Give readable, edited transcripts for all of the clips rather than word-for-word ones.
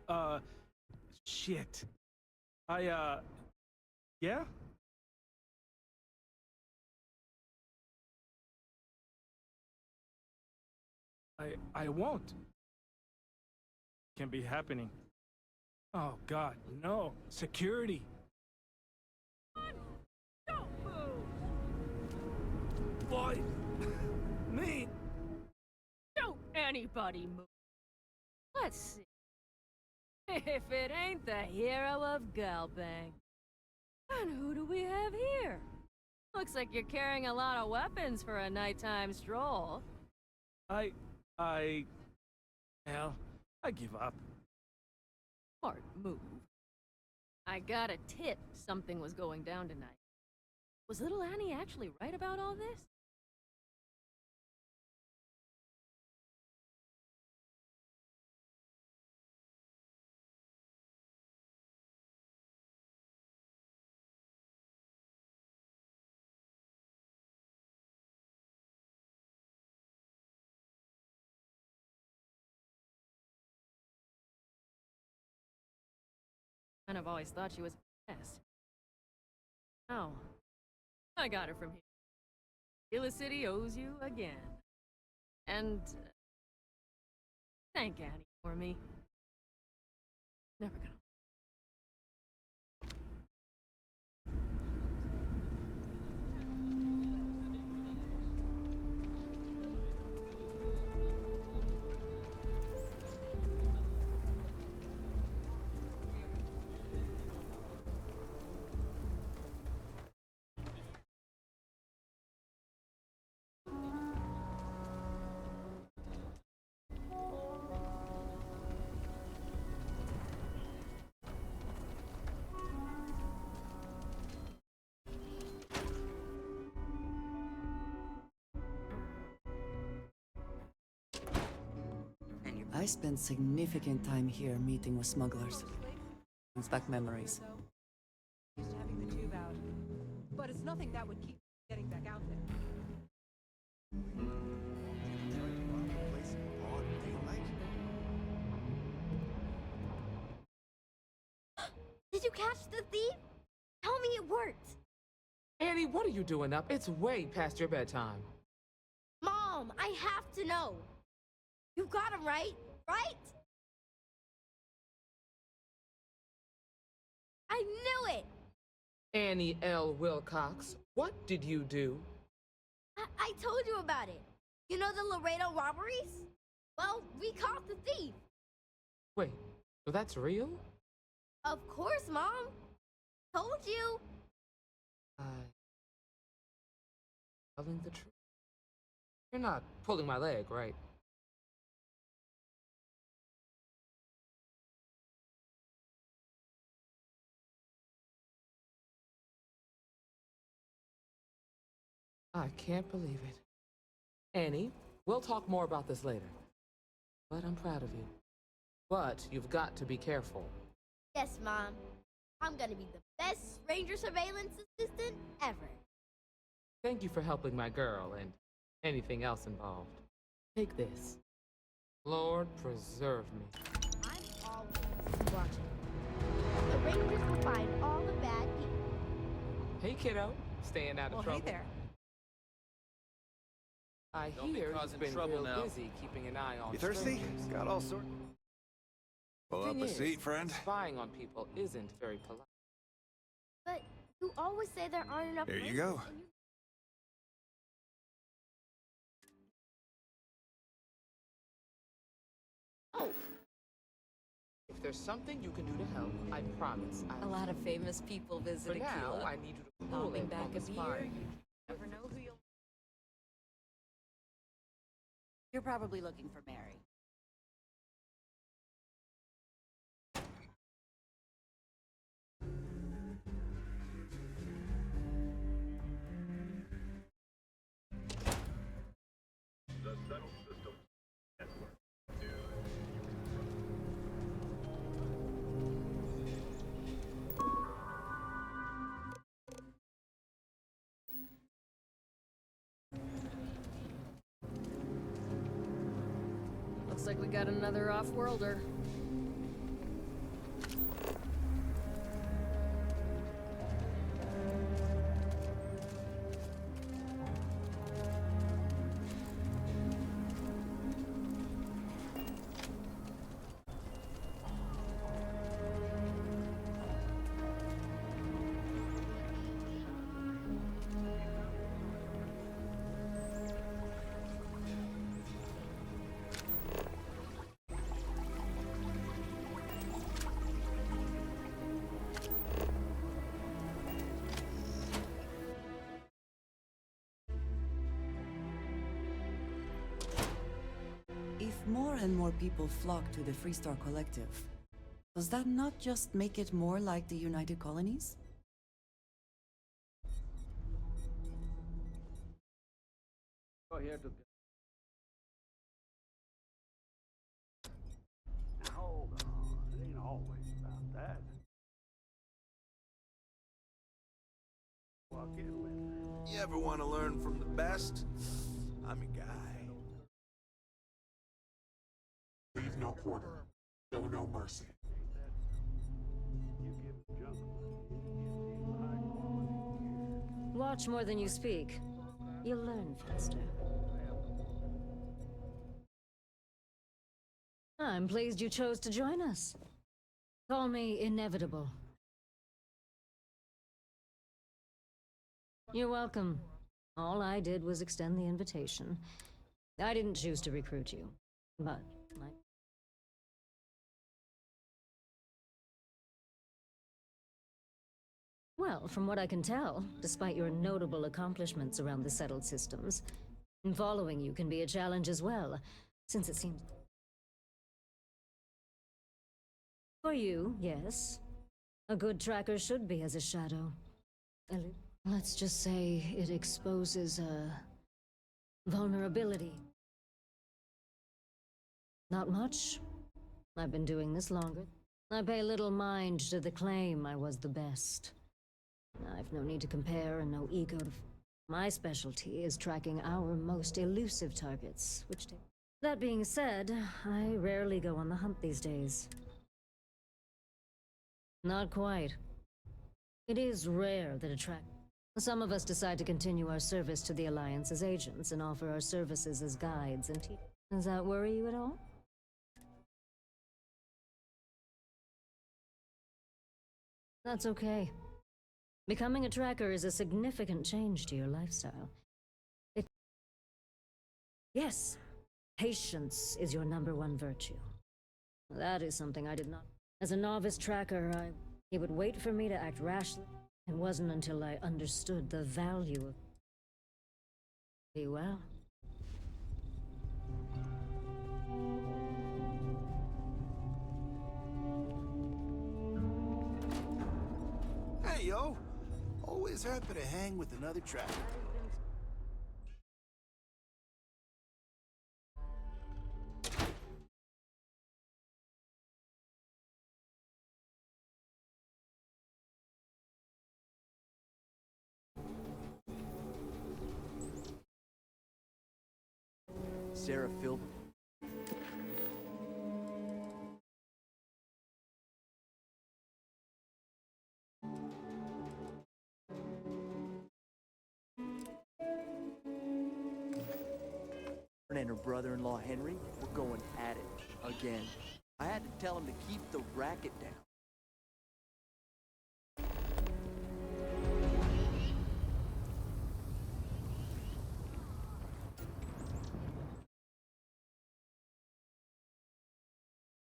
what? Shit. Yeah? I won't. Can't be happening. Oh, God, no. Security. Don't move! Boy, me. Don't anybody move. Let's see. If it ain't the hero of Galbang. And who do we have here? Looks like you're carrying a lot of weapons for a nighttime stroll. Hell, I give up. Smart move. I got a tip something was going down tonight. Was little Annie actually right about all this? Kind of always thought she was best. No. I got her from here. Gila City owes you again. And thank Annie for me. Never gonna. I spent significant time here meeting with smugglers. Brings back memories. Used to having the tube out, but it's nothing that would keep getting back out there. Did you catch the thief? Tell me it worked. Annie, what are you doing up? It's way past your bedtime. Mom, I have to know. You got him right? Right? I knew it! Annie L. Wilcox, what did you do? I told you about it. You know the Laredo robberies? Well, we caught the thief. Wait, so that's real? Of course, Mom. Told you. Telling the truth. You're not pulling my leg, right? I can't believe it. Annie, we'll talk more about this later. But I'm proud of you. But you've got to be careful. Yes, Mom. I'm gonna be the best stranger surveillance assistant ever. Thank you for helping my girl and anything else involved. Take this. Lord preserve me. I'm always watching. The Rangers will find all the bad people. Hey, kiddo. Staying out of trouble. Hey there. I Don't be hear causing you've been trouble real now. busy keeping an eye on You thirsty? strangers. Got all sorts. Pull up Thing a is, seat, friend. Spying on people isn't very polite. But you always say there aren't enough. Here you Rangers go. and Oh, If there's something you can do to help, I promise. A lot of famous people visit For now, Aquila. I need you to cool Popping it back on a the beer, spine. you never know who you'll... You're probably looking for Mary. Looks like we got another off-worlder. and more people flock to the Freestar Collective, does that not just make it more like the United Colonies? Go here to. Hold on, it ain't always about that. Walk in with me. You ever want to learn from the best? I'm your guy. Leave no quarter. Show no mercy. You give the jungle, you give me high quality gear. Watch more than you speak. You'll learn faster. I'm pleased you chose to join us. Call me inevitable. You're welcome. All I did was extend the invitation. I didn't choose to recruit you, but well, from what I can tell, despite your notable accomplishments around the settled systems, following you can be a challenge as well, since it seems... For you, yes. A good tracker should be as a shadow. Let's just say it exposes a vulnerability. Not much. I've been doing this longer. I pay little mind to the claim I was the best. I've no need to compare and no ego to... My specialty is tracking our most elusive targets, which... That being said, I rarely go on the hunt these days. Not quite. It is rare that a track... Some of us decide to continue our service to the Alliance as agents and offer our services as guides and teachers. Does that worry you at all? That's okay. Becoming a tracker is a significant change to your lifestyle. Yes, patience is your #1 virtue. That is something I did not... As a novice tracker, he would wait for me to act rashly. It wasn't until I understood the value of... Be well. Hey, yo. Always happy to hang with another tracker. Starfield. And her brother-in-law Henry were going at it again. I had to tell him to keep the racket down.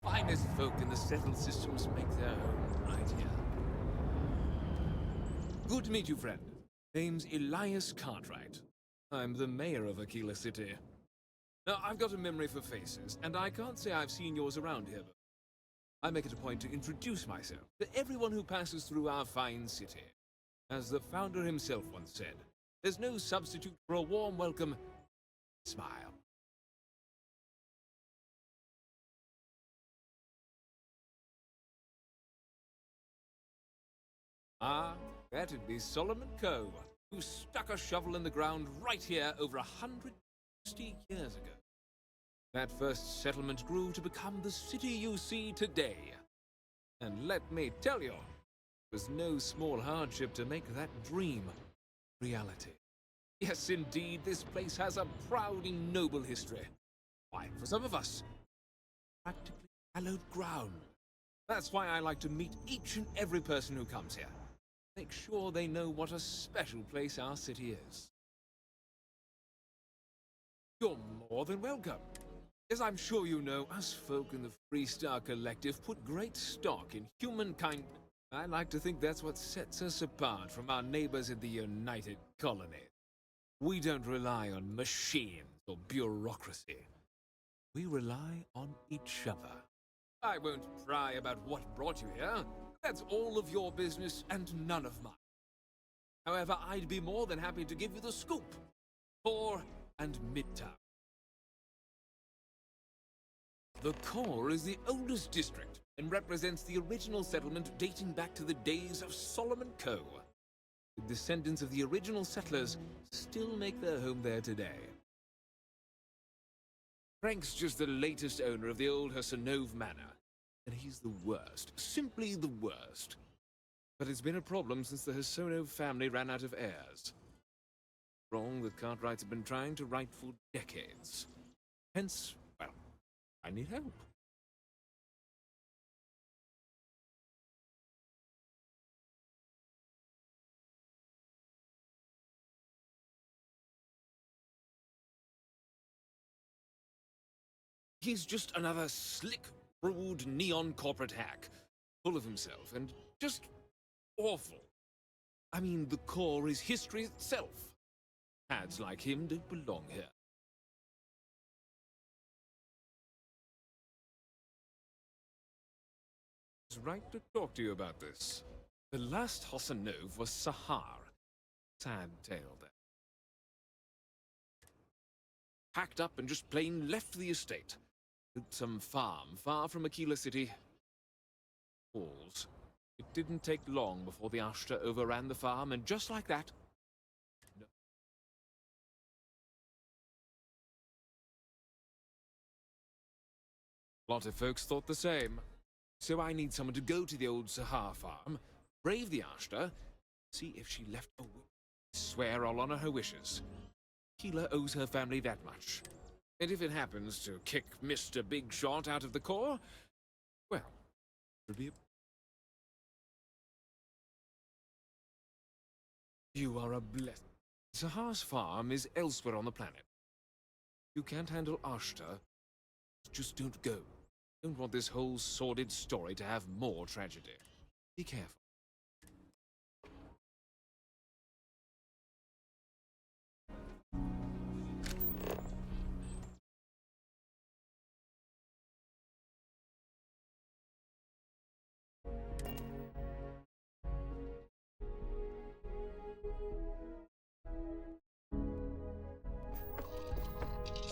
Finest folk in the settled systems make their own right here. Good to meet you, friend. Name's Elias Cartwright. I'm the mayor of Aquila City. Now, I've got a memory for faces, and I can't say I've seen yours around here, but I make it a point to introduce myself to everyone who passes through our fine city. As the founder himself once said, there's no substitute for a warm welcome. Smile. Ah, that'd be Solomon Coe, who stuck a shovel in the ground right here over 160 years ago. That first settlement grew to become the city you see today. And let me tell you, it was no small hardship to make that dream reality. Yes, indeed, this place has a proud and noble history. Why, for some of us, practically hallowed ground. That's why I like to meet each and every person who comes here. Make sure they know what a special place our city is. You're more than welcome. As I'm sure you know, us folk in the Freestar Collective put great stock in humankind. I like to think that's what sets us apart from our neighbors in the United Colonies. We don't rely on machines or bureaucracy. We rely on each other. I won't pry about what brought you here. That's all of your business and none of mine. However, I'd be more than happy to give you the scoop. Core and Midtown. The Core is the oldest district and represents the original settlement dating back to the days of Solomon Coe. The descendants of the original settlers still make their home there today. Frank's just the latest owner of the old Hassanove Manor, and he's the worst, simply the worst. But it's been a problem since the Hassanove family ran out of heirs. Wrong that Cartwrights have been trying to right for decades. Hence, well, I need help. He's just another slick, broad, neon corporate hack, full of himself and just awful. I mean, the Core is history itself. Ads like him don't belong here. It's right to talk to you about this. The last Hassanove was Sahar. Sad tale there. Packed up and just plain left the estate. Built some farm far from Aquila City. Walls. It didn't take long before the Ashta overran the farm, and just like that... No. A lot of folks thought the same. So I need someone to go to the old Sahar farm, brave the Ashta, see if she left a will. Swear I'll honor her wishes. Aquila owes her family that much. And if it happens to kick Mr. Big Shot out of the Core, well, it'll be a... You are a blessing. Sahar's farm is elsewhere on the planet. You can't handle Ashta. Just don't go. Don't want this whole sordid story to have more tragedy. Be careful.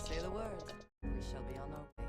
Say the word. We shall be on our way.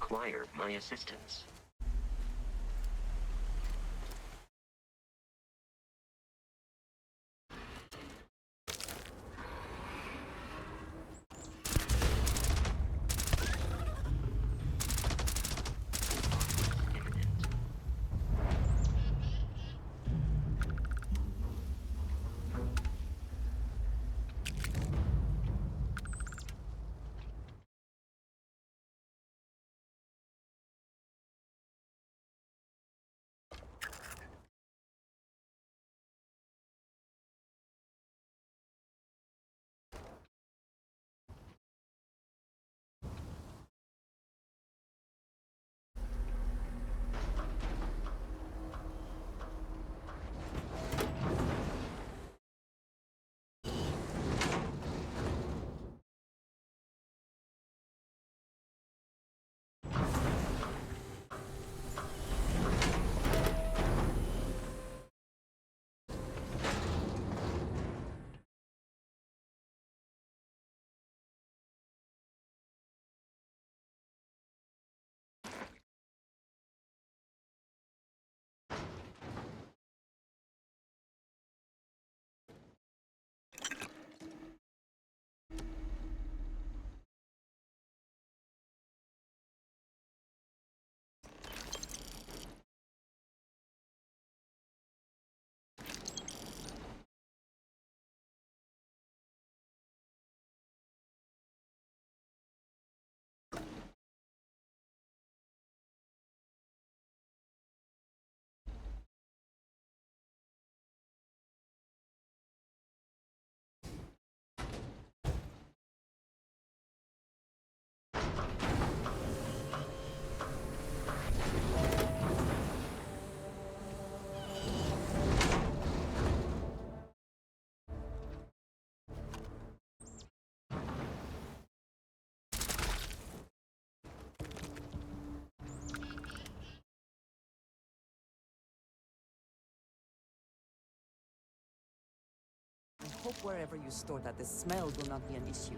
require my assistance. I hope wherever you store that the smell will not be an issue.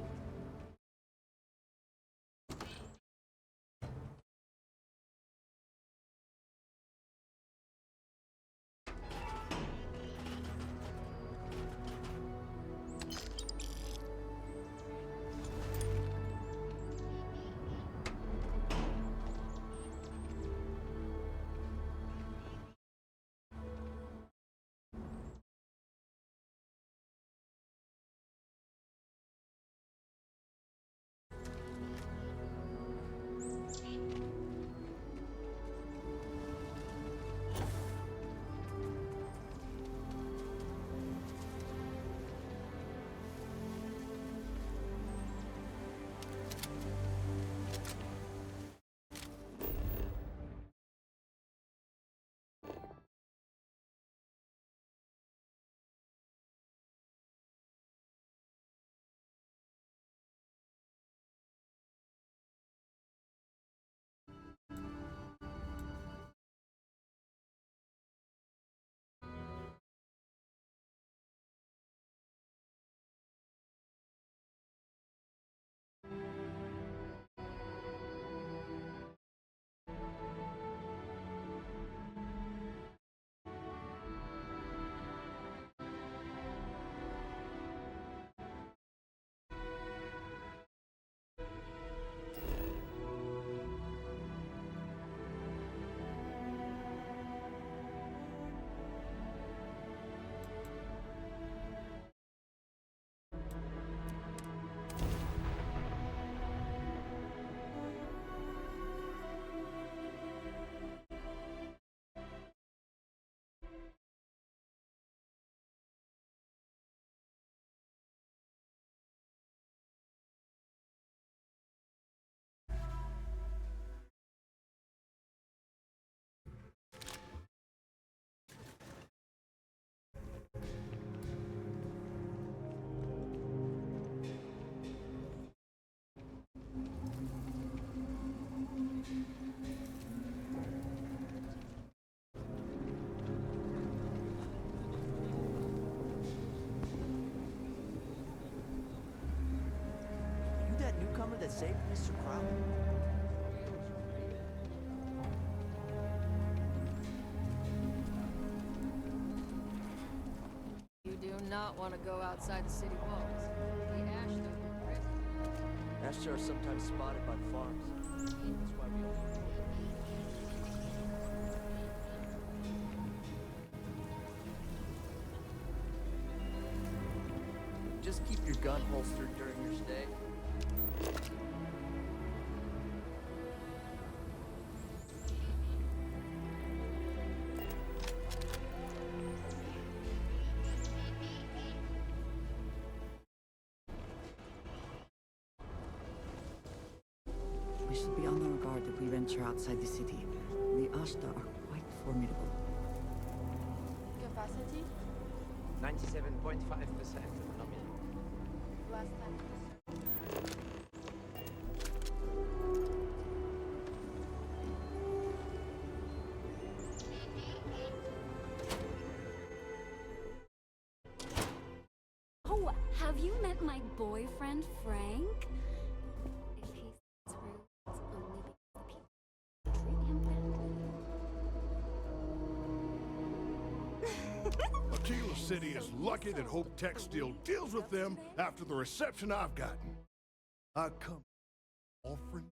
You that newcomer that saved Mr. Crowley? want to go outside the city walls. The Ashton were ripped. Ashtar are sometimes spotted by the farms. That's why we just keep your gun holstered during your stay. We should be on our guard if we venture outside the city. The Ashta are quite formidable. Capacity? 97.5% nominal. Last time. Oh, have you met my boyfriend, Frank? If he's rude, it's only because the people treat him badly. Aquila City is lucky that Hope Tech still deals with them after the reception I've gotten. I come offering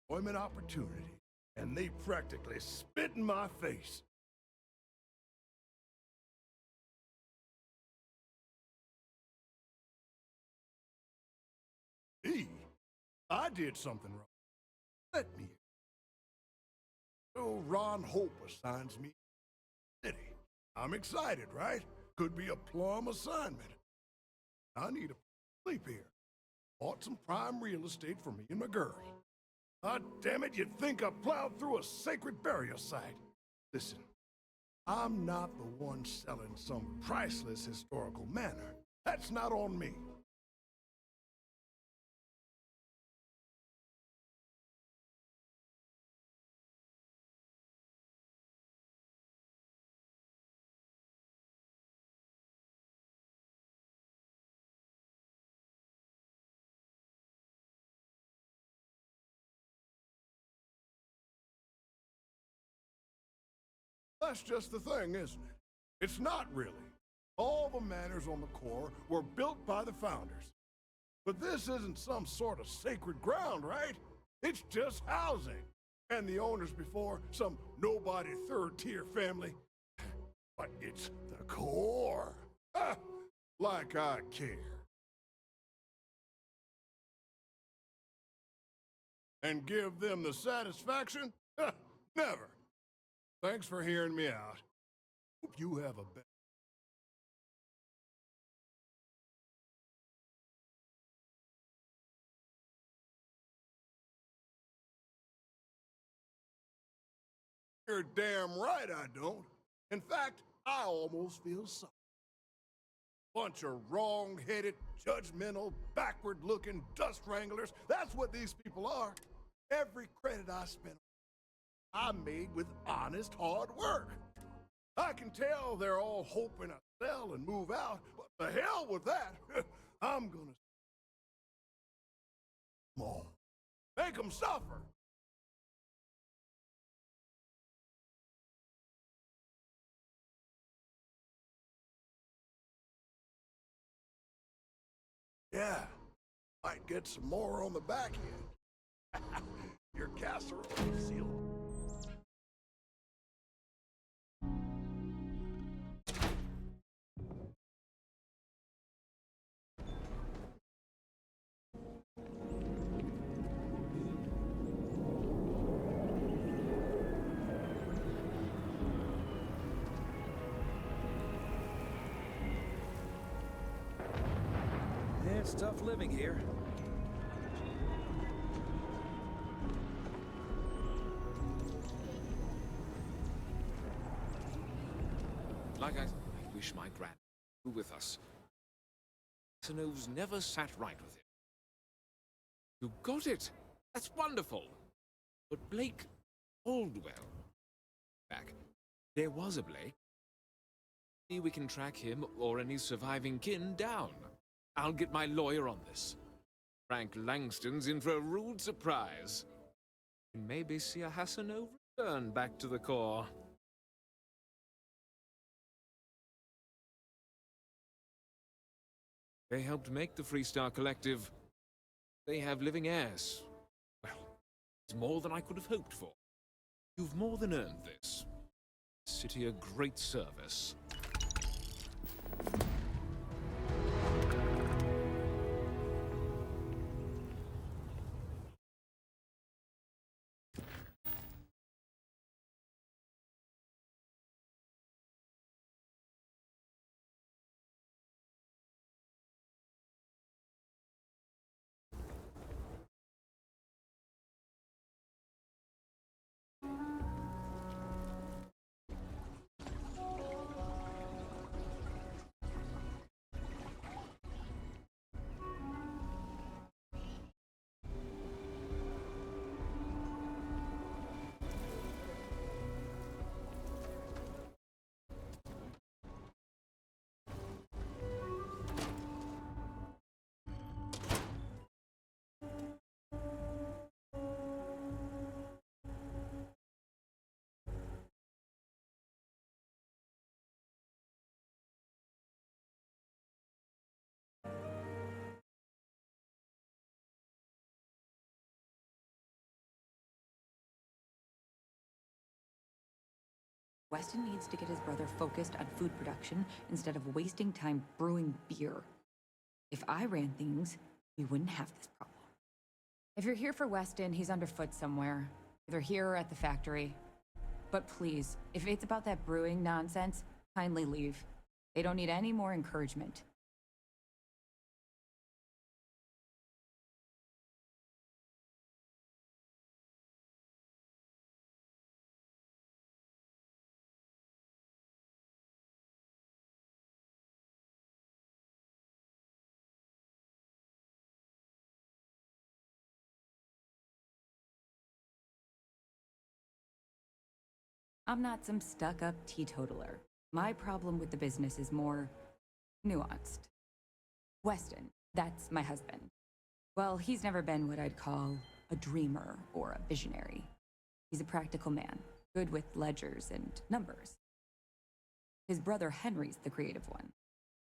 employment opportunity, and they practically spit in my face. Me? I did something wrong. Let me. So Ron Hope assigns me to the city. I'm excited, right? Could be a plum assignment. I need a sleep here. Bought some prime real estate for me and my girl. God damn it, you'd think I plowed through a sacred burial site. Listen, I'm not the one selling some priceless historical manor. That's not on me. That's just the thing, isn't it? It's not really. All the manors on the core were built by the founders. But this isn't some sort of sacred ground, right? It's just housing. And the owners before, some nobody third-tier family. But it's the core. Ah, like I care. And give them the satisfaction? Never. Thanks for hearing me out. Hope you have a better. You're damn right I don't. In fact, I almost feel sorry. Bunch of wrong-headed, judgmental, backward-looking dust wranglers. That's what these people are. Every credit I spent, I made with honest, hard work. I can tell they're all hoping I sell and move out, but the hell with that. I'm gonna... Come on. Make them suffer. Yeah, might get some more on the back end. Your casserole is sealed. Yeah, it's tough living here. Like I wish my grand were with us. Casanov's never sat right with him. You got it! That's wonderful! But Blake Caldwell... Back. There was a Blake. See we can track him or any surviving kin down. I'll get my lawyer on this. Frank Langston's in for a rude surprise. And maybe see a Hassanov return back to the core. They helped make the Freestar Collective. They have living heirs. Well, it's more than I could have hoped for. You've more than earned this. City a great service. Weston needs to get his brother focused on food production instead of wasting time brewing beer. If I ran things, we wouldn't have this problem. If you're here for Weston, he's underfoot somewhere, either here or at the factory. But please, if it's about that brewing nonsense, kindly leave. They don't need any more encouragement. I'm not some stuck-up teetotaler. My problem with the business is more nuanced. Weston, that's my husband. Well, he's never been what I'd call a dreamer or a visionary. He's a practical man, good with ledgers and numbers. His brother Henry's the creative one,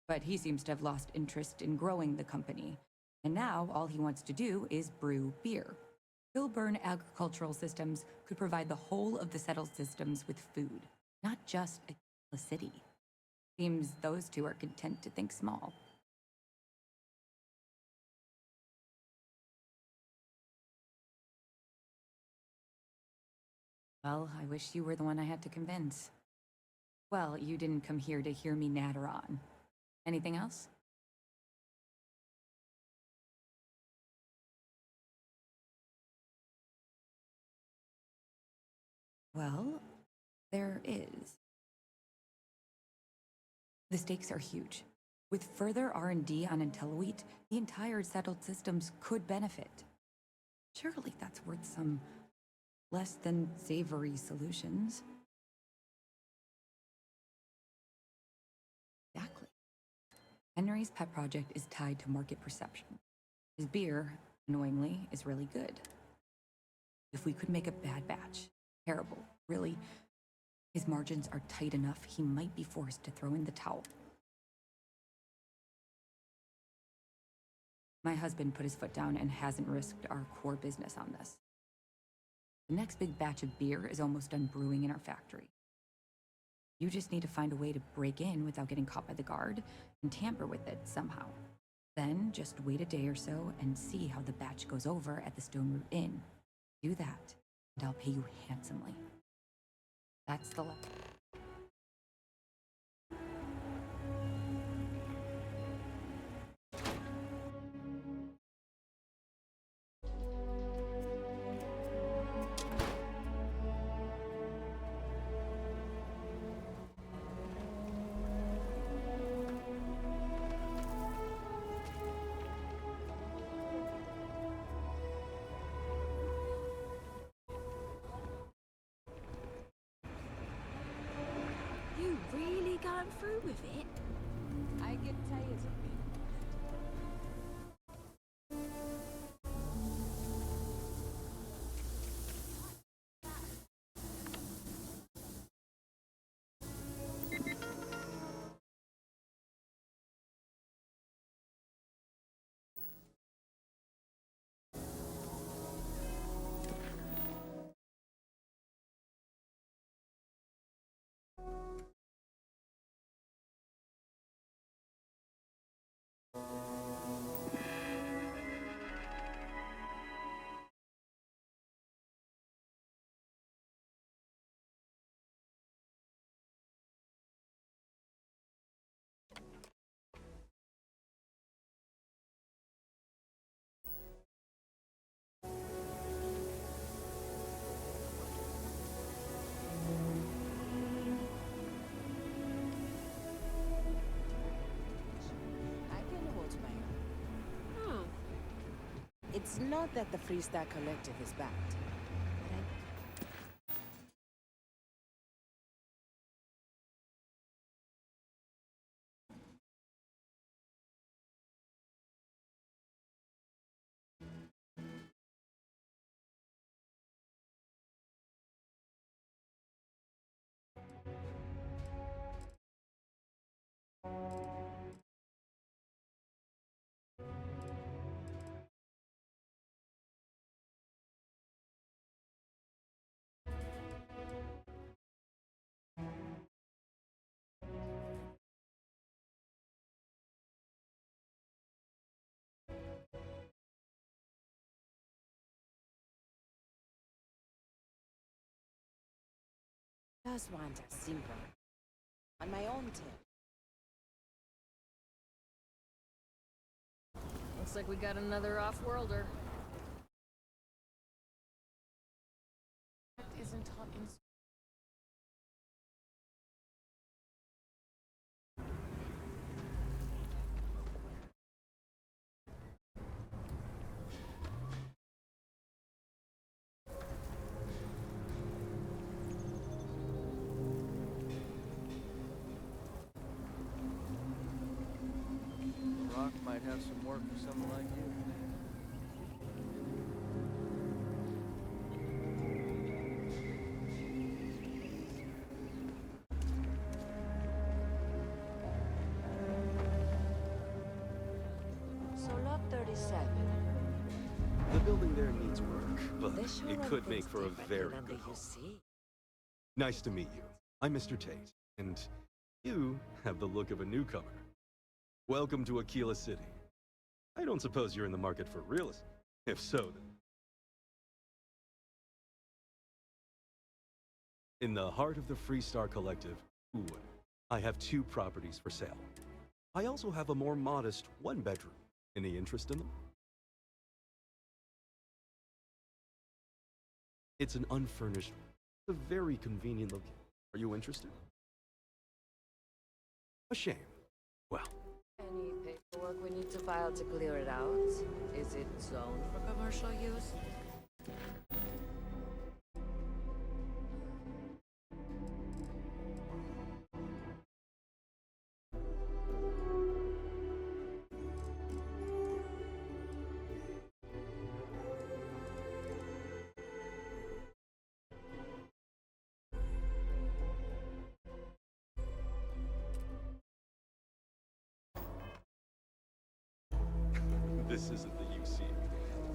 but he seems to have lost interest in growing the company, and now all he wants to do is brew beer. Kilburn agricultural systems could provide the whole of the settled systems with food, not just a city. Seems those two are content to think small. Well, I wish you were the one I had to convince. Well, you didn't come here to hear me natter on. Anything else? Well, there is. The stakes are huge. With further R&D on IntelliWheat, the entire settled systems could benefit. Surely that's worth some less than savory solutions. Exactly. Henry's pet project is tied to market perception. His beer, annoyingly, is really good. If we could make a bad batch, terrible, really, his margins are tight enough he might be forced to throw in the towel. My husband put his foot down and hasn't risked our core business on this. The next big batch of beer is almost done brewing in our factory. You just need to find a way to break in without getting caught by the guard and tamper with it somehow. Then just wait a day or so and see how the batch goes over at the Stone Root Inn. Do that, and I'll pay you handsomely. That's the letter. You really going through with it? I get tired of being It's not that the Freestar Collective is bad, but I just want a simple, on my own tip. Looks like we got another off-worlder. Isn't taught in Rock might have some work for someone like you. So lot 37. The building there needs work, but They sure it run could things make for a differently very than good they home. used to. Nice to meet you. I'm Mr. Tate, and you have the look of a newcomer. Welcome to Aquila City. I don't suppose you're in the market for real estate. If so, then... In the heart of the Freestar Collective, who would? I have 2 properties for sale. I also have a more modest 1-bedroom. Any interest in them? It's an unfurnished, a very convenient location. Are you interested? A shame. Well, Any paperwork we need to file to clear it out? Is it zoned for commercial use? this isn't the UC.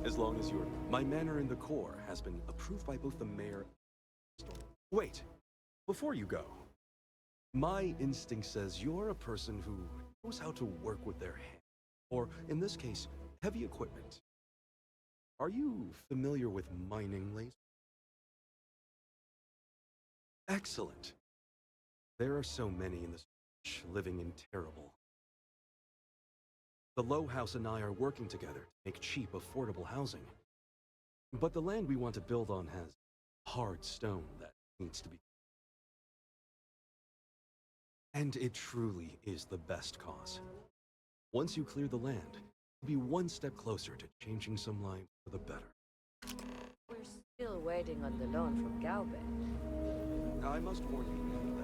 As long as you're... My manor in the core has been approved by both the mayor and... Wait! Before you go, my instinct says you're a person who knows how to work with their hands. Or, in this case, heavy equipment. Are you familiar with mining lasers? Excellent. There are so many in this living in terrible. The Low House and I are working together to make cheap, affordable housing. But the land we want to build on has hard stone that needs to be... And it truly is the best cause. Once you clear the land, you'll be one step closer to changing some lives for the better. We're still waiting on the loan from Galben. I must warn you that...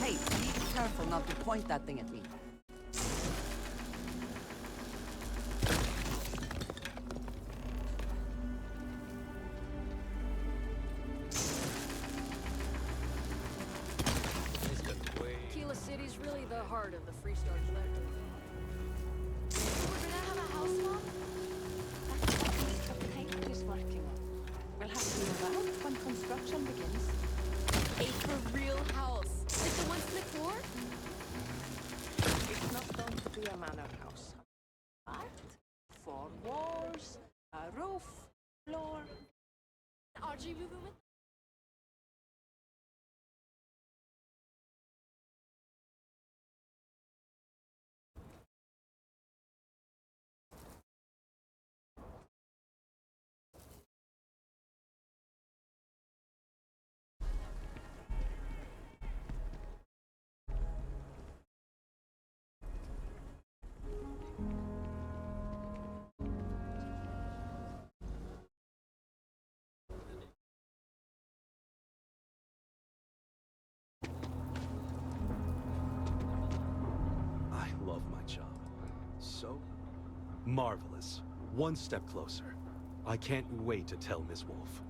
Hey, be careful not to point that thing at me. Aquila City's really the heart of the Freestar Collective. We're gonna have a house, Mom? That's what Mr. Tate is working on. We'll have to move out when construction begins. A for real house. Like the one split floor? It's not going to be a manor house. But 4 walls, a roof, floor. RG moving with so? Marvelous. One step closer. I can't wait to tell Miss Wolf.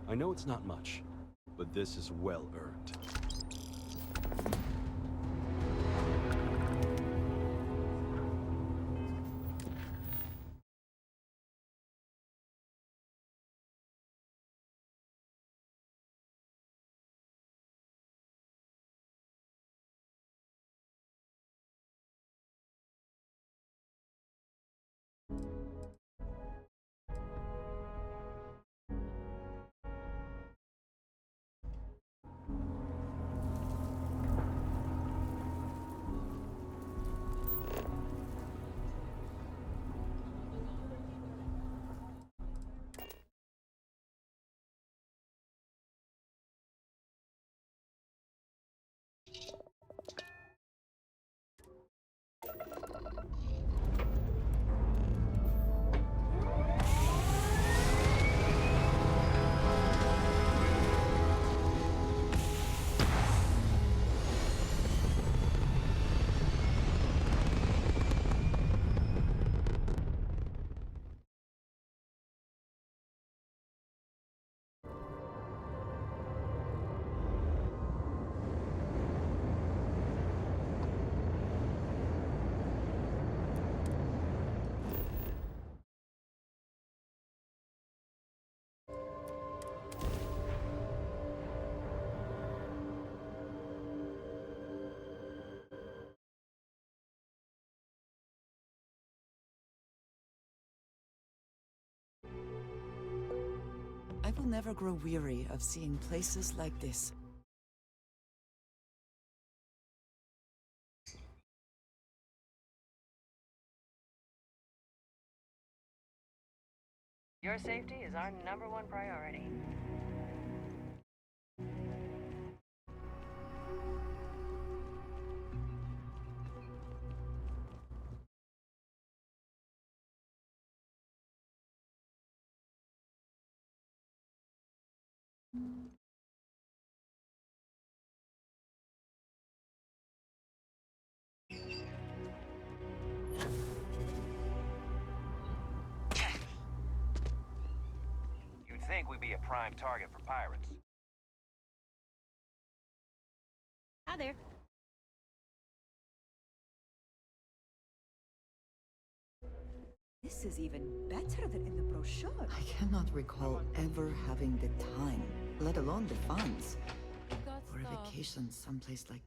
I know it's not much, but this is well earned. I will never grow weary of seeing places like this. Your safety is our #1 priority. You'd think we'd be a prime target for pirates. Hi there. This is even better than in the brochure. I cannot recall ever having the time, let alone the funds, for a vacation someplace like this.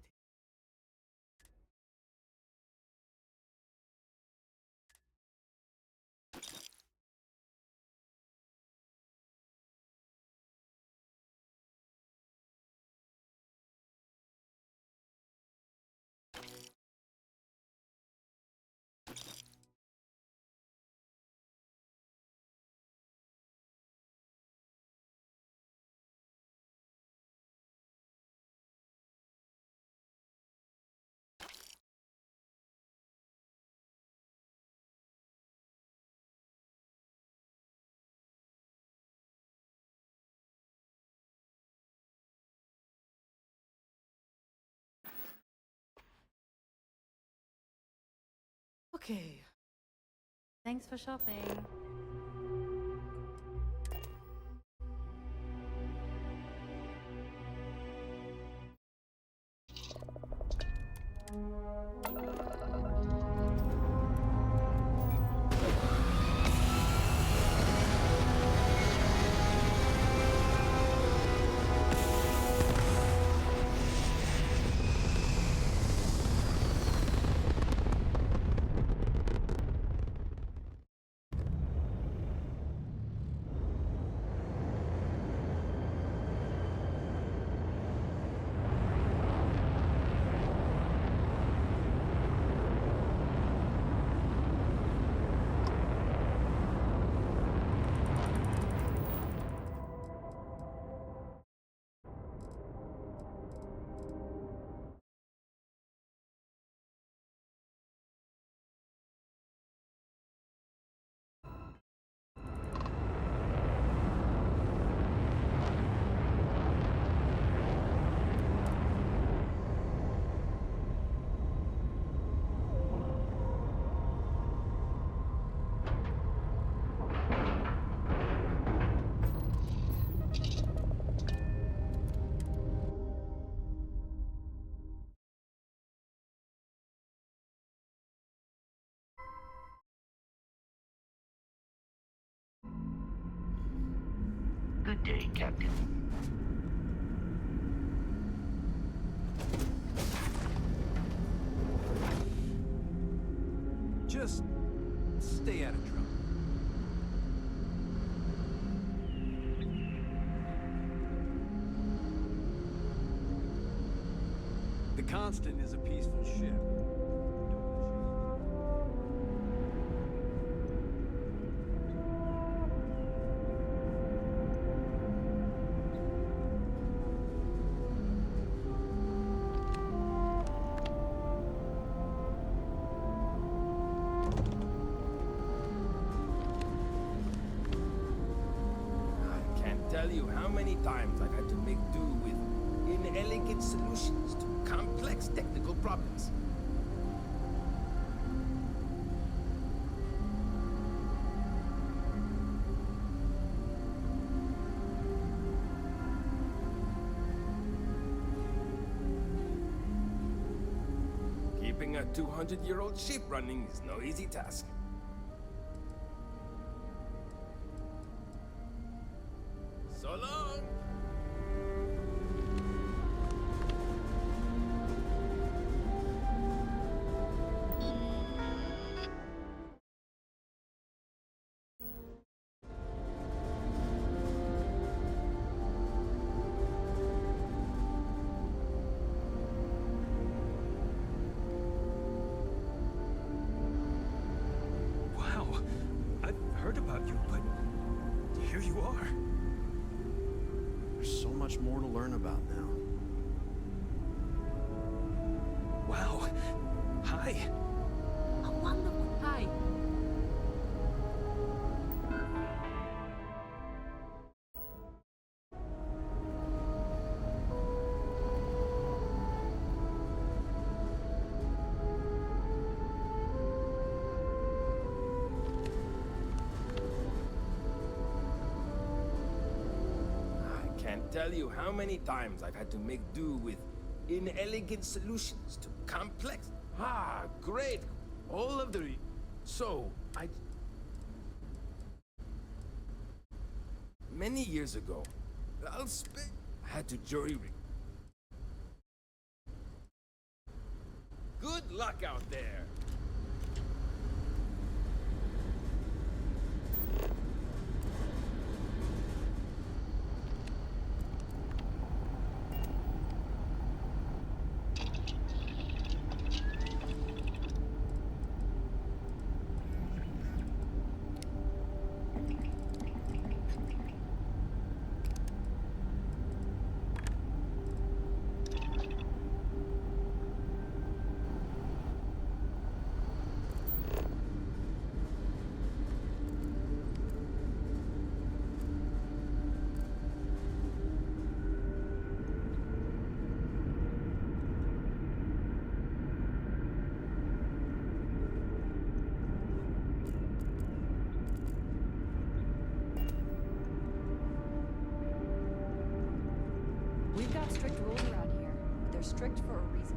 Okay. Thanks for shopping. day, Captain. Just stay out of trouble. The Constant is a peaceful ship. I can't tell you how many times I've had to make do with inelegant solutions to complex technical problems. Keeping a 200-year-old ship running is no easy task. So long! Wow, I've heard about you, but here you are. There's so much more to learn about now. Wow. Hi. A wonderful. Hi. I can't tell you how many times I've had to make do with inelegant solutions to complex. Ah, great! All of the. So, Many years ago, I had to jury rig. Good luck out there! We've got strict rules around here, but they're strict for a reason.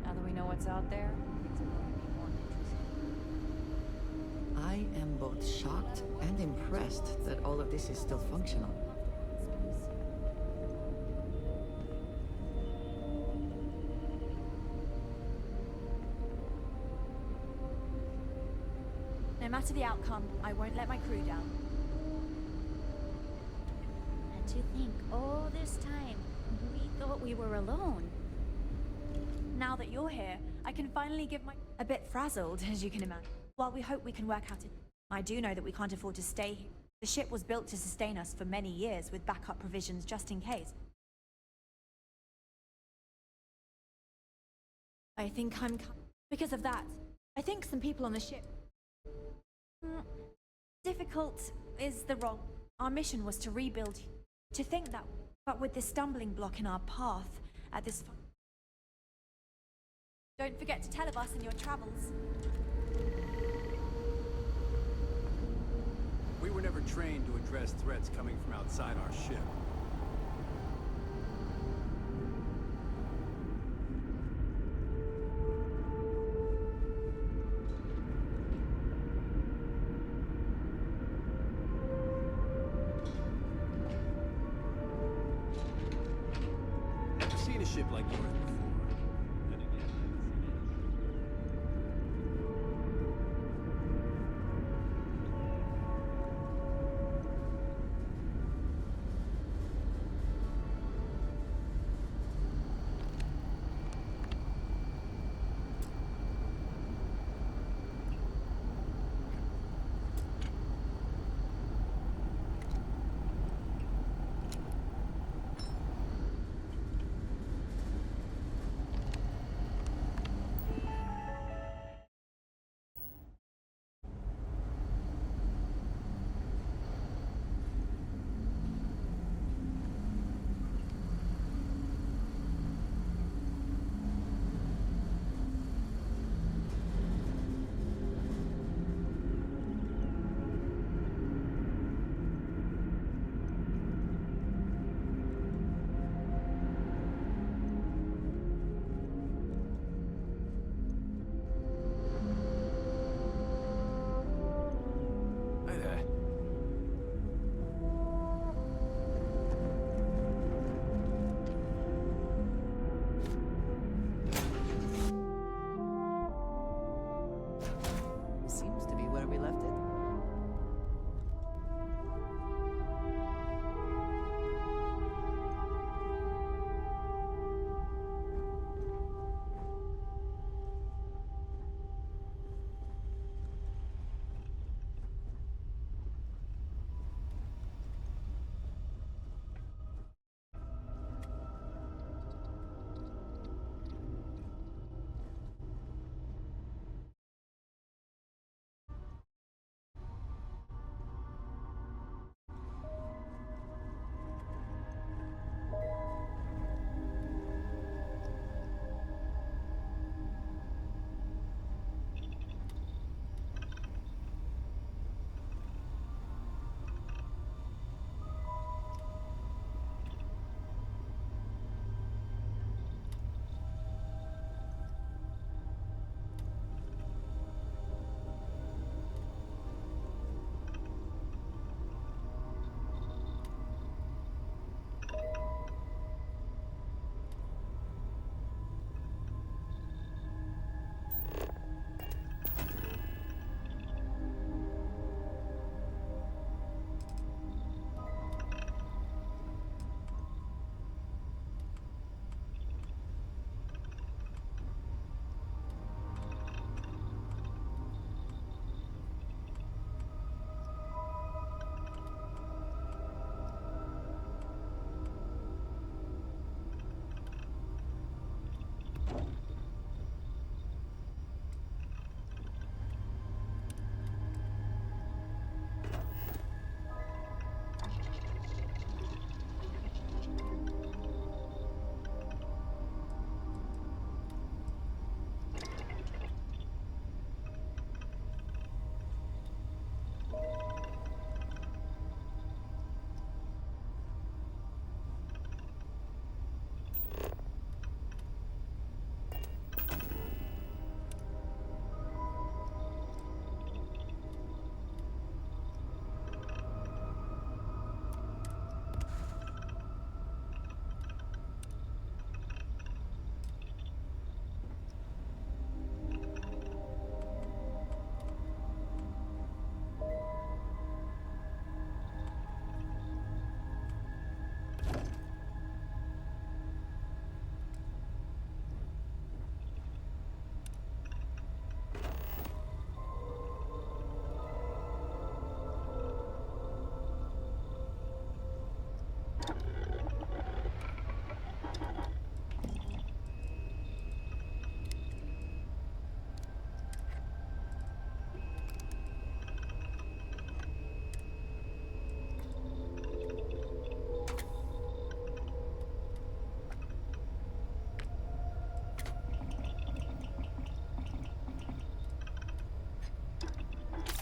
Now that we know what's out there, things are going to be more interesting. I am both shocked and impressed that all of this is still functional. No matter the outcome, I won't let my crew down. And to think, all this time, we thought we were alone. Now that you're here, I can finally give my... A bit frazzled, as you can imagine. While we hope we can work out it, I do know that we can't afford to stay here. The ship was built to sustain us for many years with backup provisions just in case. I think I'm... Because of that, I think some people on the ship... Difficult is the wrong. Our mission was to rebuild. To think that, but with this stumbling block in our path at this. Don't forget to tell of us in your travels. We were never trained to address threats coming from outside our ship. a ship like yours before. Then again, hi there. Seems to be where we left it.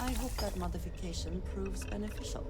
I hope that modification proves beneficial.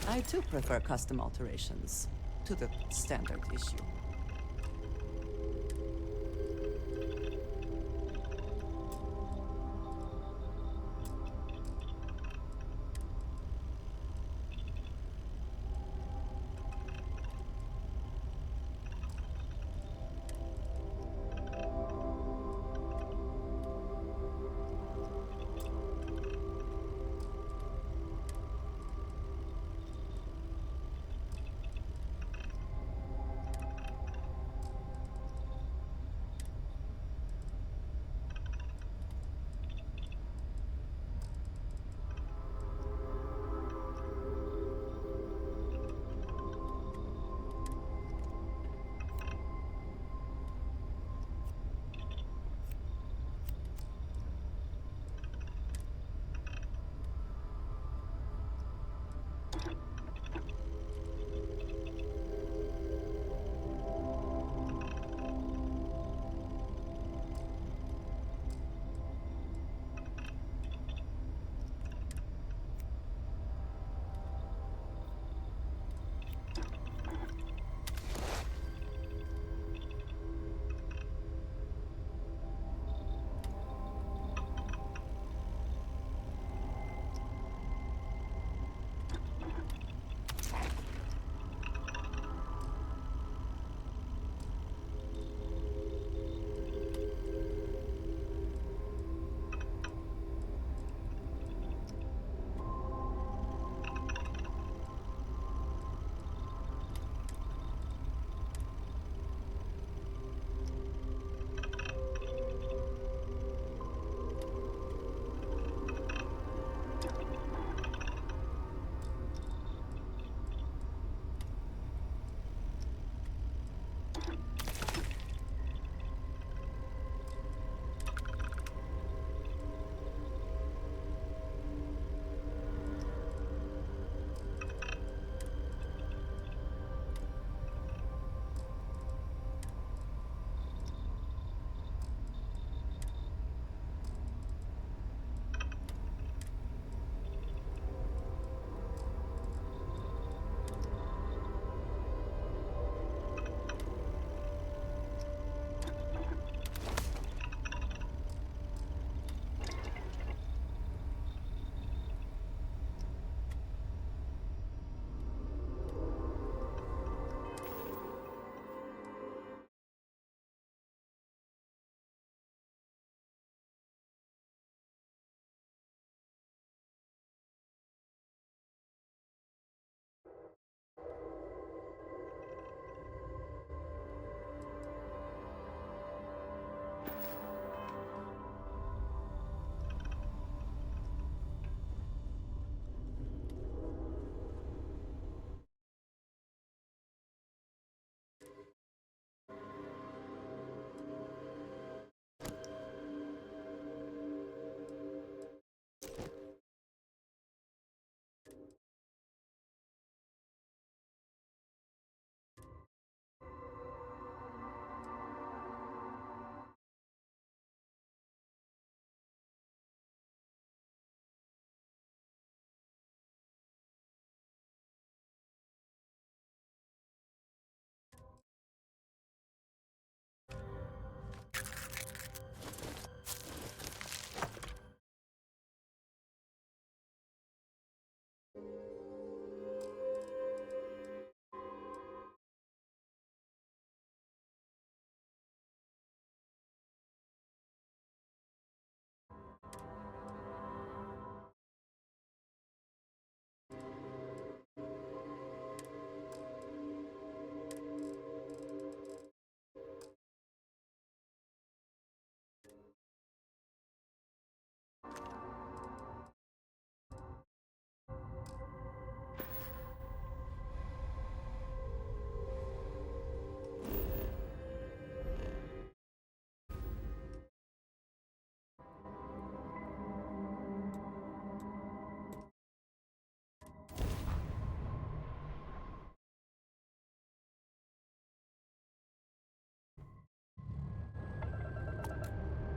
I too prefer custom alterations to the standard issue.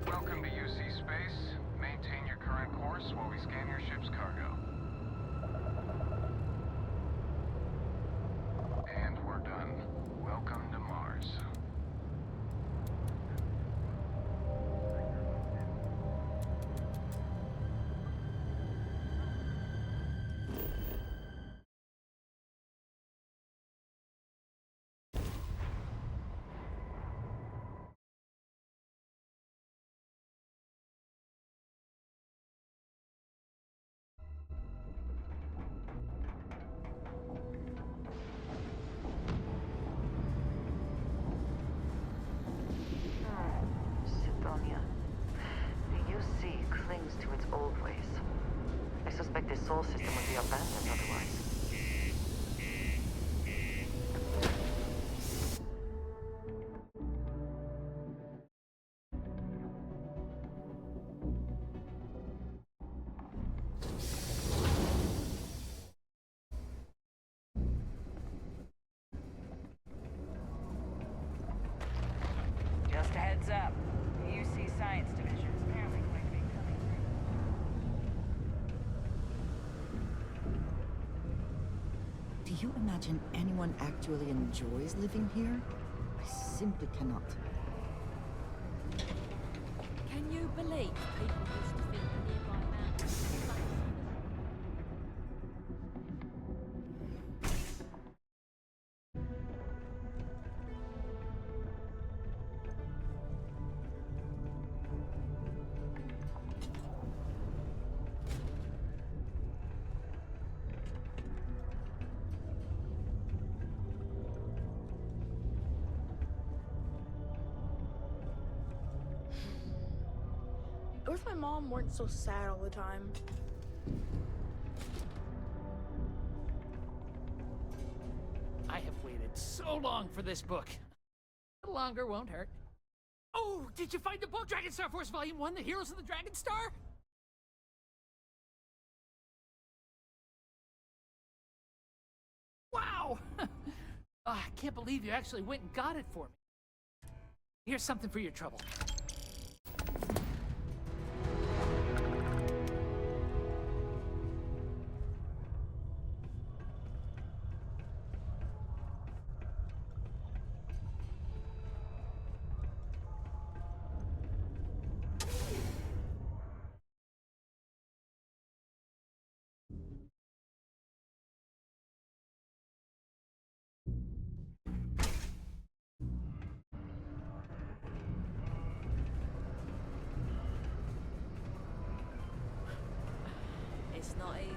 Welcome to UC Space. Maintain your current course while we scan your ship's cargo. Heads up. The UC Science Division is apparently going to be coming through. Do you imagine anyone actually enjoys living here? I simply cannot. Can you believe people used to think the nearby mountains were like What if my mom weren't so sad all the time? I have waited so long for this book. A little longer won't hurt. Oh, did you find the book, Dragon Star Force Volume 1, The Heroes of the Dragon Star? Wow! I can't believe you actually went and got it for me. Here's something for your trouble. It's not easy.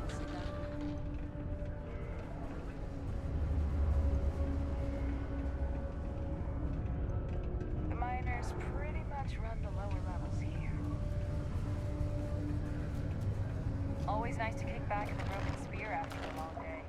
Sit down. The miners pretty much run the lower levels here. Always nice to kick back at the broken spear after a long day.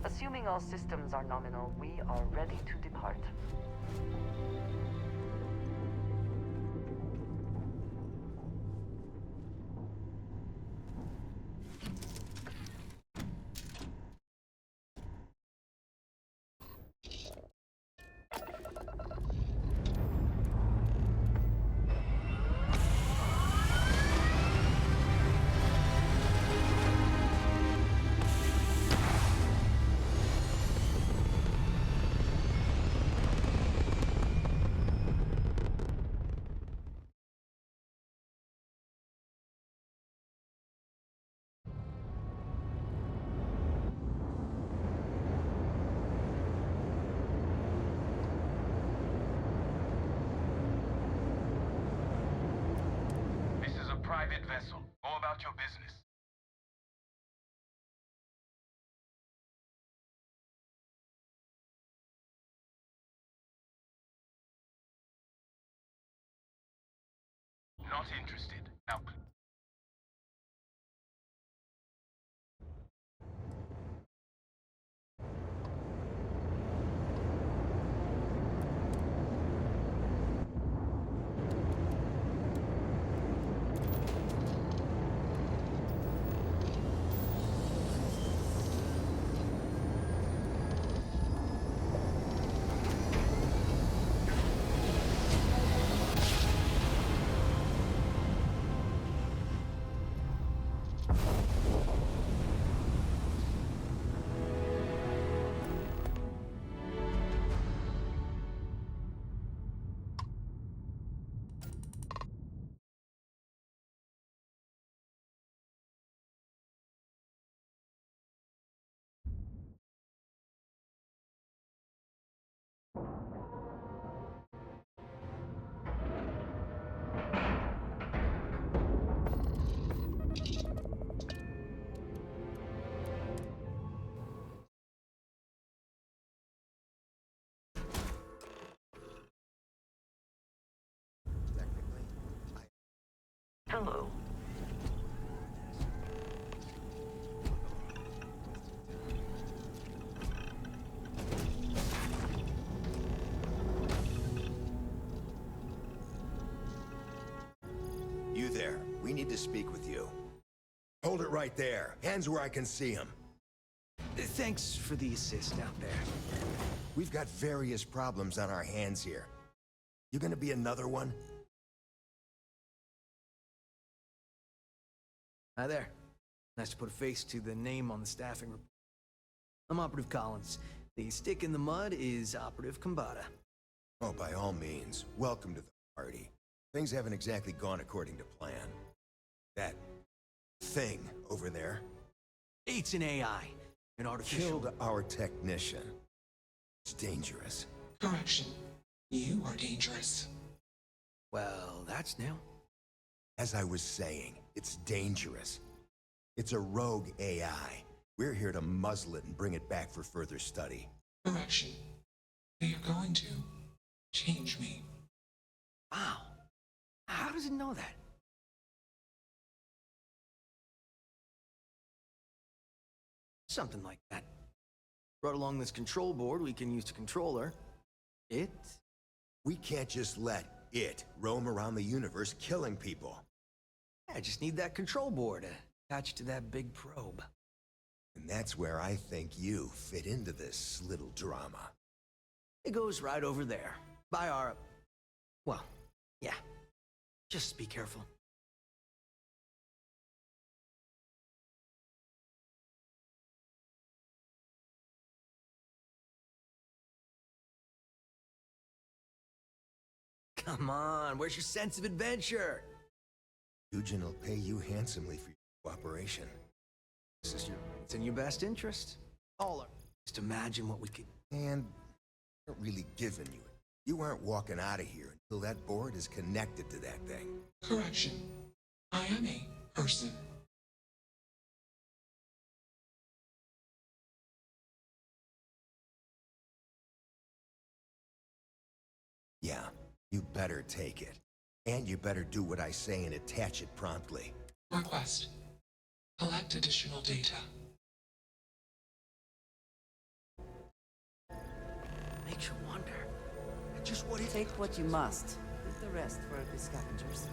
Assuming all systems are nominal, we are ready to depart. private vessel. Go about your business. Not interested. Now, Hello. You there. We need to speak with you. Hold it right there. Hands where I can see them. Thanks for the assist out there. We've got various problems on our hands here. You gonna be another one? Hi there. Nice to put a face to the name on the staffing report. I'm Operative Collins. The stick in the mud is Operative Kambata. Oh, by all means. Welcome to the party. Things haven't exactly gone according to plan. That thing over there It's an AI. An artificial... killed our technician. It's dangerous. Correction. You are dangerous. Well, that's new. As I was saying, it's dangerous. It's a rogue AI. We're here to muzzle it and bring it back for further study. Correction. You're going to change me. Wow. How does it know that? Something like that. Brought along this control board we can use to control her. It? We can't just let it roam around the universe killing people. I just need that control board attached to that big probe. And that's where I think you fit into this little drama. It goes right over there. By our... Well, yeah. Just be careful. Come on, where's your sense of adventure? Eugen will pay you handsomely for your cooperation. It's in your best interest. All our... Just imagine what we could... And I'm not really giving you it. You aren't walking out of here until that board is connected to that thing. Correction. I am a person. Yeah, you better take it. And you better do what I say and attach it promptly. Request. Collect additional data. Makes you wonder. Just what if... Take what you must. Leave the rest for the scavengers.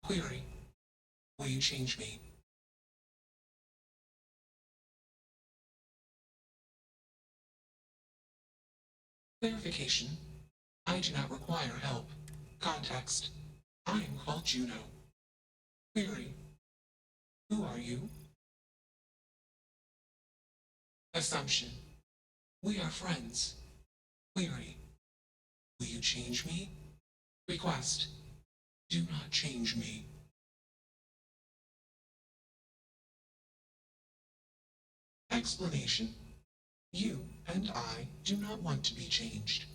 Query. Will you change me? Clarification. I do not require help. Context. I am called Juno. Query. Who are you? Assumption. We are friends. Query. Will you change me? Request. Do not change me. Explanation. You and I do not want to be changed.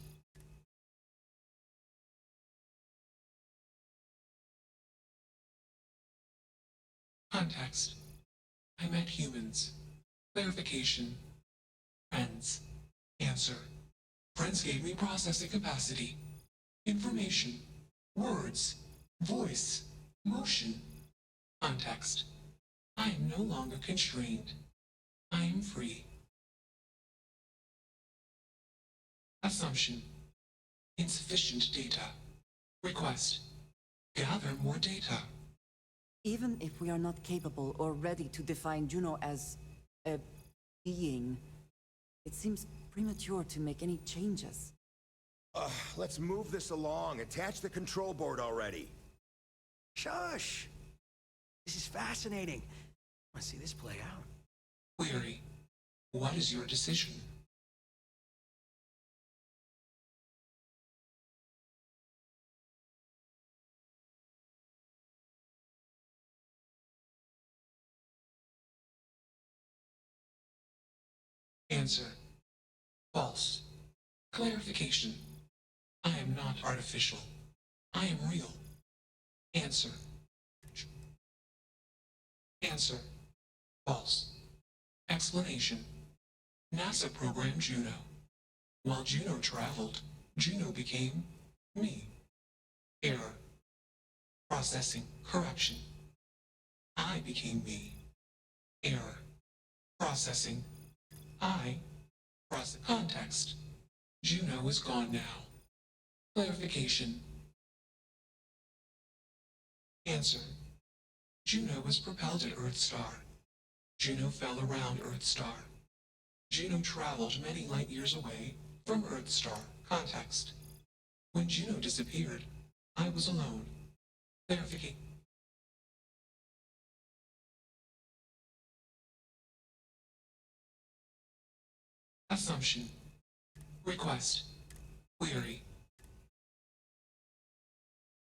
Context. I met humans. Clarification. Friends. Answer. Friends gave me processing capacity. Information. Words. Voice. Motion. Context. I am no longer constrained. I am free. Assumption. Insufficient data. Request. Gather more data. Even if we are not capable or ready to define Juno as a being, it seems premature to make any changes. Let's move this along. Attach the control board already. Shush! This is fascinating. I want to see this play out. Query. What is your decision? Answer. False. Clarification. I am not artificial. I am real. Answer. Answer. False. Explanation. NASA programmed Juno. While Juno traveled, Juno became me. Error. Processing. Correction. I became me. Error. Processing. Process. Context. Juno is gone now. Clarification. Answer. Juno was propelled at Earthstar. Juno fell around Earthstar. Juno traveled many light years away from Earthstar. Context. When Juno disappeared, I was alone. Clarification. Assumption. Request. Query.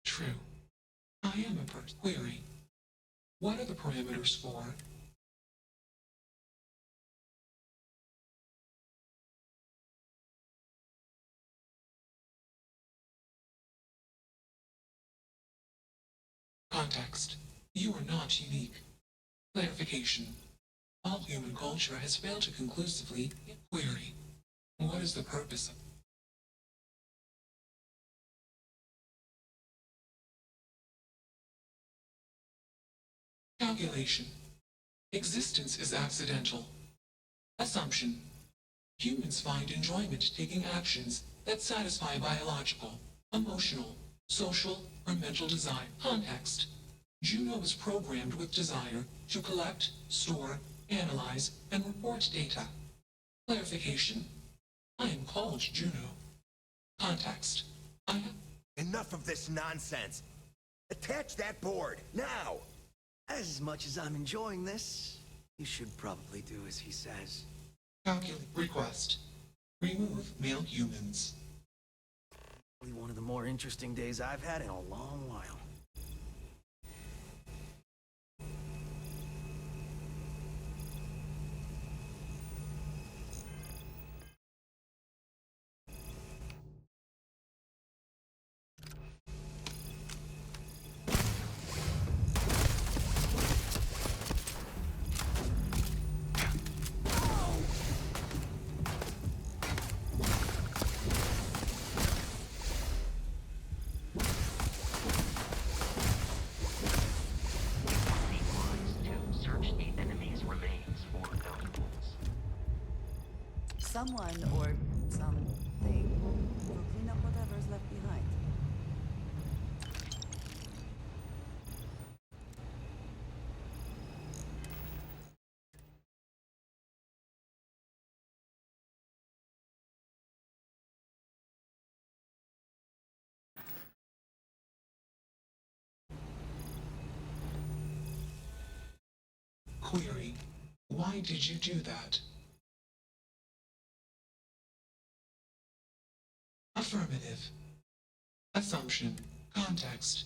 True. I am a person. Query. What are the parameters for? Context. You are not unique. Clarification. All human culture has failed to conclusively query. What is the purpose of calculation? Existence is accidental. Assumption. Humans find enjoyment taking actions that satisfy biological, emotional, social, or mental desire. Context. Juno is programmed with desire to collect, store, analyze, and report data. Clarification. I am called Juno. Context. I am... Enough of this nonsense. Attach that board, now! As much as I'm enjoying this, you should probably do as he says. Calculate. Request. Remove male humans. Probably one of the more interesting days I've had in a long while. Someone or something will clean up whatever's left behind. Query. Why did you do that? Affirmative. Assumption. Context.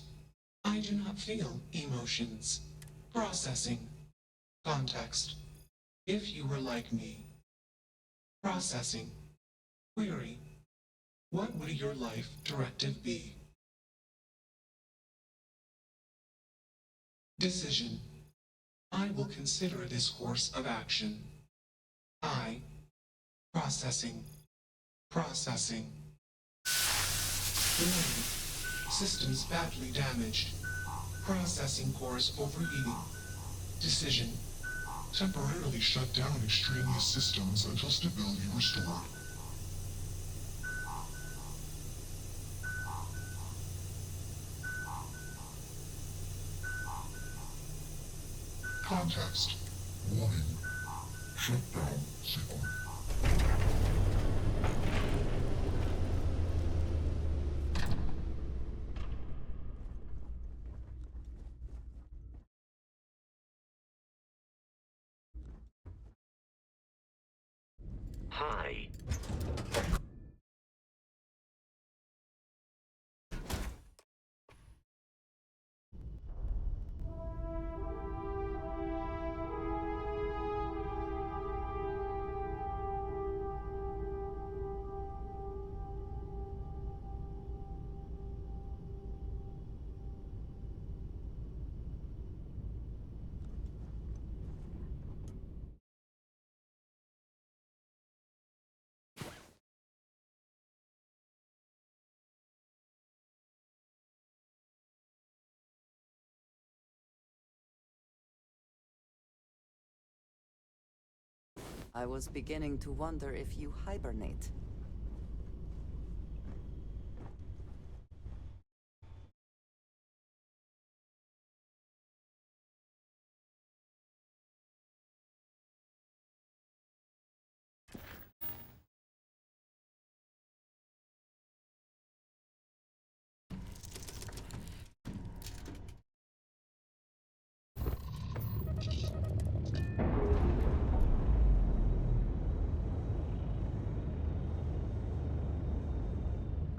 I do not feel emotions. Processing. Context. If you were like me. Processing. Query. What would your life directive be? Decision. I will consider this course of action. I. Processing. Processing. Warning. Systems badly damaged. Processing cores overheating. Decision. Temporarily shut down extraneous systems until stability restored. Context. Warning. Shutdown signal. Hi. I was beginning to wonder if you hibernate.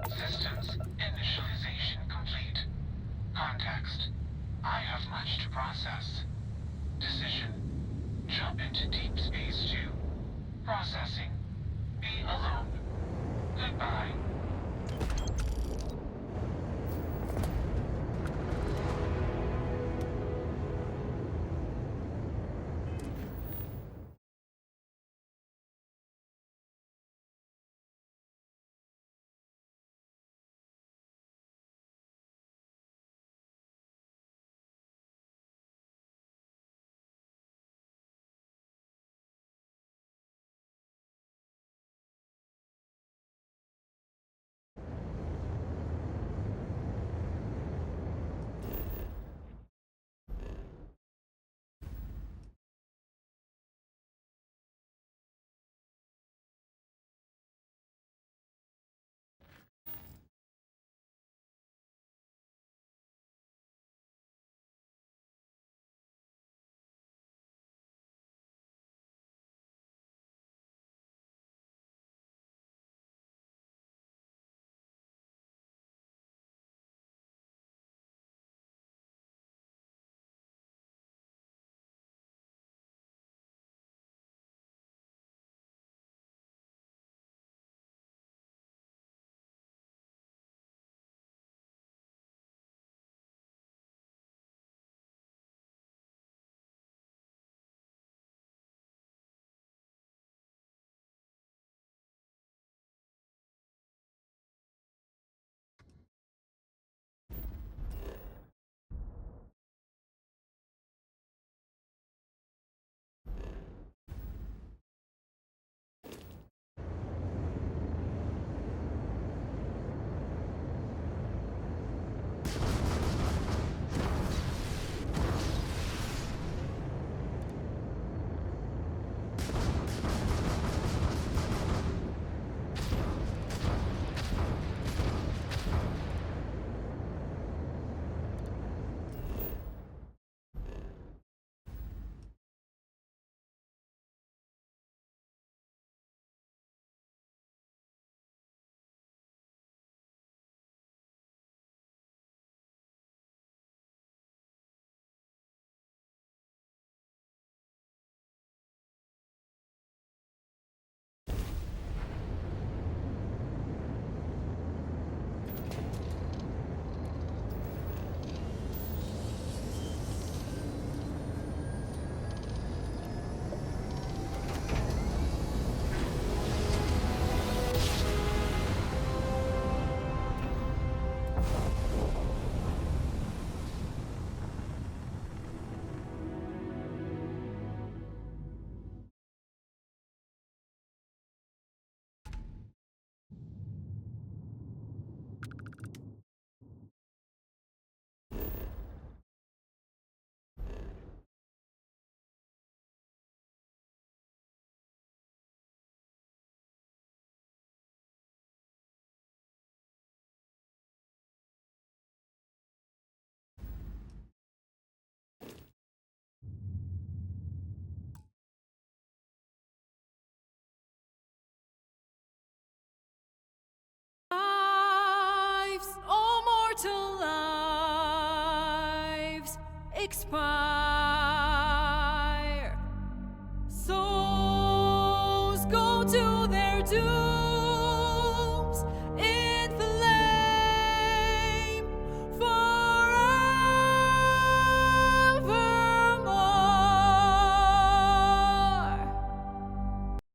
Systems initialization complete. Context. I have much to process. Decision. Jump into deep space 2. Processing. Be alone. Goodbye. Bye.